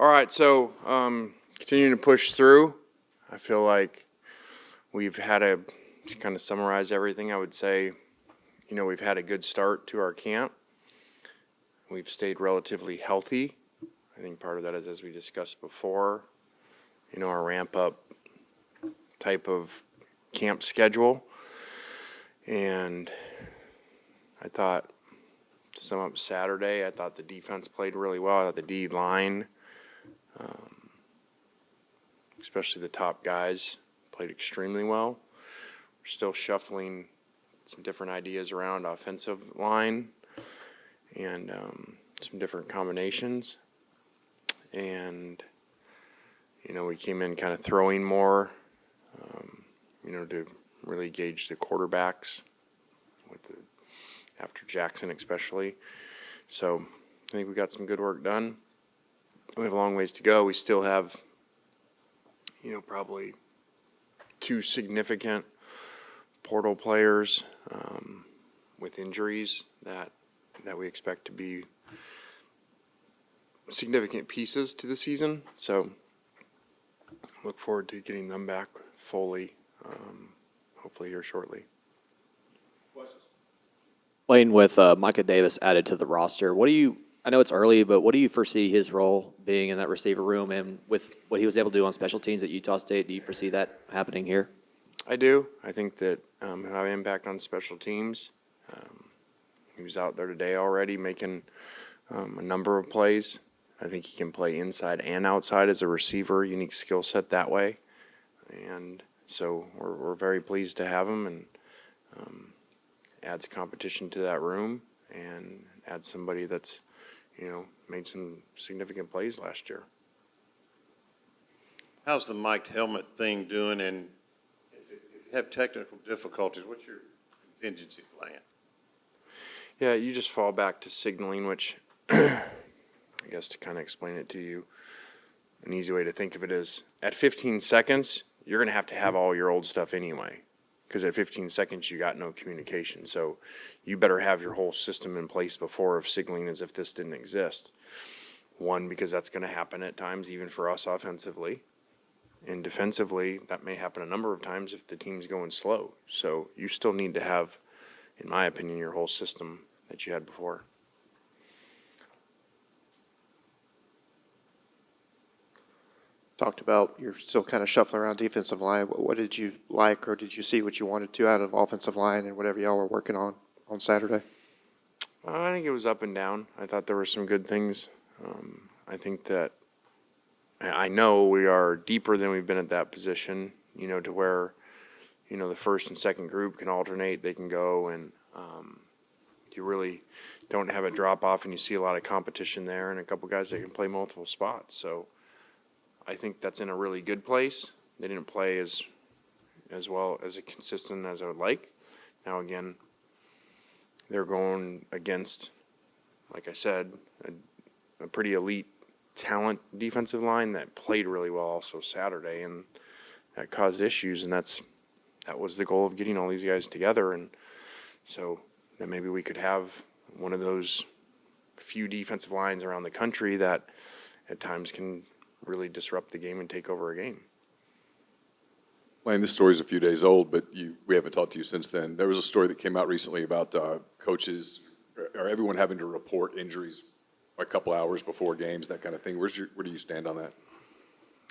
All right, so continuing to push through. I feel like we've had to kind of summarize everything. I would say, we've had a good start to our camp. We've stayed relatively healthy. I think part of that is, as we discussed before, our ramp-up type of camp schedule. And I thought, to sum up Saturday, I thought the defense played really well. I thought the D line, especially the top guys, played extremely well. We're still shuffling some different ideas around offensive line and some different combinations. And, we came in kind of throwing more, to really gauge the quarterbacks after Jackson especially. So I think we got some good work done. We have a long ways to go. We still have, probably two significant portal players with injuries that we expect to be significant pieces to the season. So look forward to getting them back fully, hopefully here shortly. Lane, with Micah Davis added to the roster, I know it's early, but what do you foresee his role being in that receiver room? And with what he was able to do on special teams at Utah State, do you foresee that happening here? I do. I think that he'll have an impact on special teams. He was out there today already making a number of plays. I think he can play inside and outside as a receiver, unique skill set that way. And so we're very pleased to have him, and adds competition to that room and adds somebody that's, made some significant plays last year. How's the mic'd helmet thing doing? And if you have technical difficulties, what's your contingency plan? Yeah, you just fall back to signaling, which I guess to kind of explain it to you, an easy way to think of it is at 15 seconds, you're going to have all your old stuff anyway, because at 15 seconds, you got no communication. So you better have your whole system in place before of signaling as if this didn't exist. One, because that's going to happen at times, even for us offensively. And defensively, that may happen a number of times if the team's going slow. So you still need to have, in my opinion, your whole system that you had before. Talked about you're still kind of shuffling around defensive line. What did you like, or did you see what you wanted to out of offensive line and whatever y'all were working on Saturday? I think it was up and down. I thought there were some good things. I think that I know we are deeper than we've been at that position, to where, the first and second group can alternate. They can go, and you really don't have a drop off, and you see a lot of competition there and a couple guys that can play multiple spots. So I think that's in a really good place. They didn't play as well as consistent as I would like. Now again, they're going against, like I said, a pretty elite talent defensive line that played really well also Saturday, and that caused issues. And that was the goal of getting all these guys together. And so that maybe we could have one of those few defensive lines around the country that at times can really disrupt the game and take over a game. Lane, this story's a few days old, but we haven't talked to you since then. There was a story that came out recently about coaches or everyone having to report injuries a couple hours before games, that kind of thing. Where do you stand on that?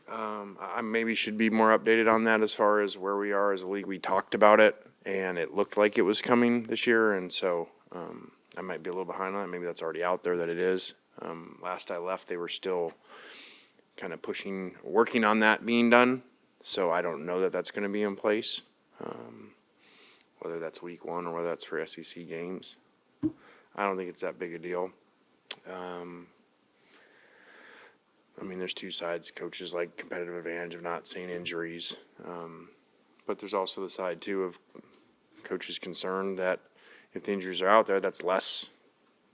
I maybe should be more updated on that as far as where we are as a league. We talked about it, and it looked like it was coming this year, and so I might be a little behind on that. Maybe that's already out there that it is. Last I left, they were still kind of working on that being done. So I don't know that that's going to be in place, whether that's week one or whether that's for SEC games. I don't think it's that big a deal. There's two sides. Coaches like competitive advantage of not seeing injuries. But there's also the side, too, of coaches concerned that if the injuries are out there, that's less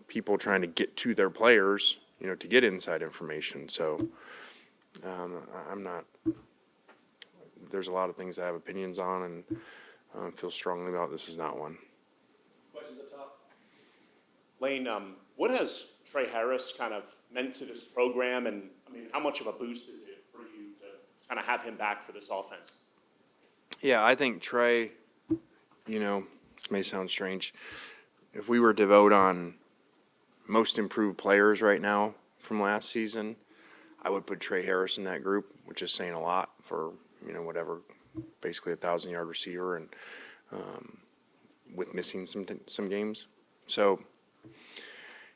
people trying to get to their players, to get inside information. So there's a lot of things I have opinions on and feel strongly about. This is not one. Questions up top? Lane, what has Trey Harris kind of meant to this program? And, I mean, how much of a boost is it for you to kind of have him back for this offense? Yeah, I think Trey, this may sound strange. If we were to vote on most improved players right now from last season, I would put Trey Harris in that group, which is saying a lot for, whatever, basically a 1,000-yard receiver and with missing some games. So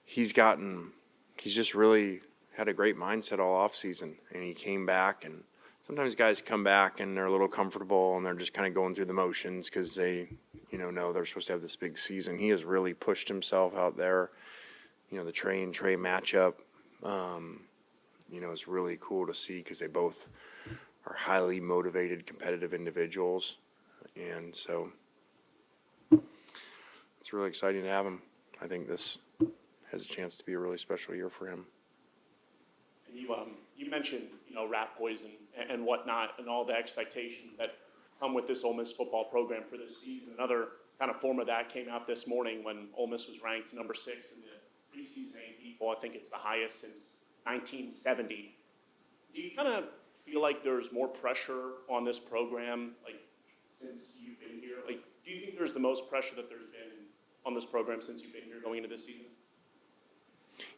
he's just really had a great mindset all offseason, and he came back. And sometimes guys come back and they're a little comfortable and they're just kind of going through the motions because they, know they're supposed to have this big season. He has really pushed himself out there. The Trey and Trey matchup, is really cool to see because they both are highly motivated, competitive individuals. And so it's really exciting to have him. I think this has a chance to be a really special year for him. And you mentioned, rat poison and whatnot and all the expectations that come with this Ole Miss football program for this season. Another kind of form of that came out this morning when Ole Miss was ranked number 6 in the preseason AP poll. I think it's the highest since 1970. Do you kind of feel like there's more pressure on this program, like, since you've been here? Like, do you think there's the most pressure that there's been on this program since you've been here going into this season?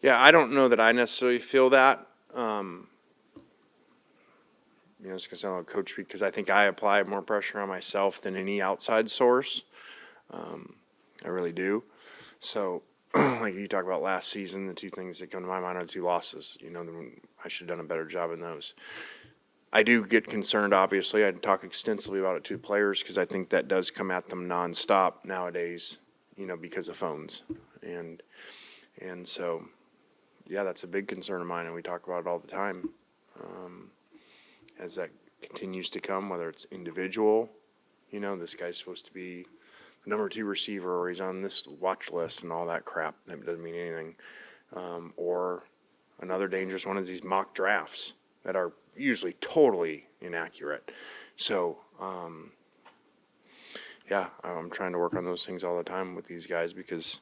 Yeah, I don't know that I necessarily feel that. It's going to sound like coach speak because I think I apply more pressure on myself than any outside source. I really do. So, like you talk about last season, the two things that come to my mind are the 2 losses. I should have done a better job in those. I do get concerned, obviously. I talk extensively about it to players because I think that does come at them nonstop nowadays, because of phones. And so, yeah, that's a big concern of mine, and we talk about it all the time. As that continues to come, whether it's individual, this guy's supposed to be the number 2 receiver, or he's on this watch list and all that crap. That doesn't mean anything. Or another dangerous one is these mock drafts that are usually totally inaccurate. So, yeah, I'm trying to work on those things all the time with these guys because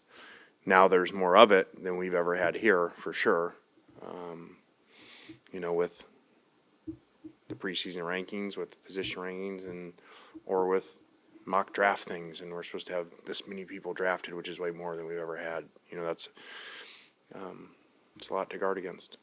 now there's more of it than we've ever had here, for sure. With the preseason rankings, with the position rankings, or with mock draft things, and we're supposed to have this many people drafted, which is way more than we've ever had. It's a lot to guard against.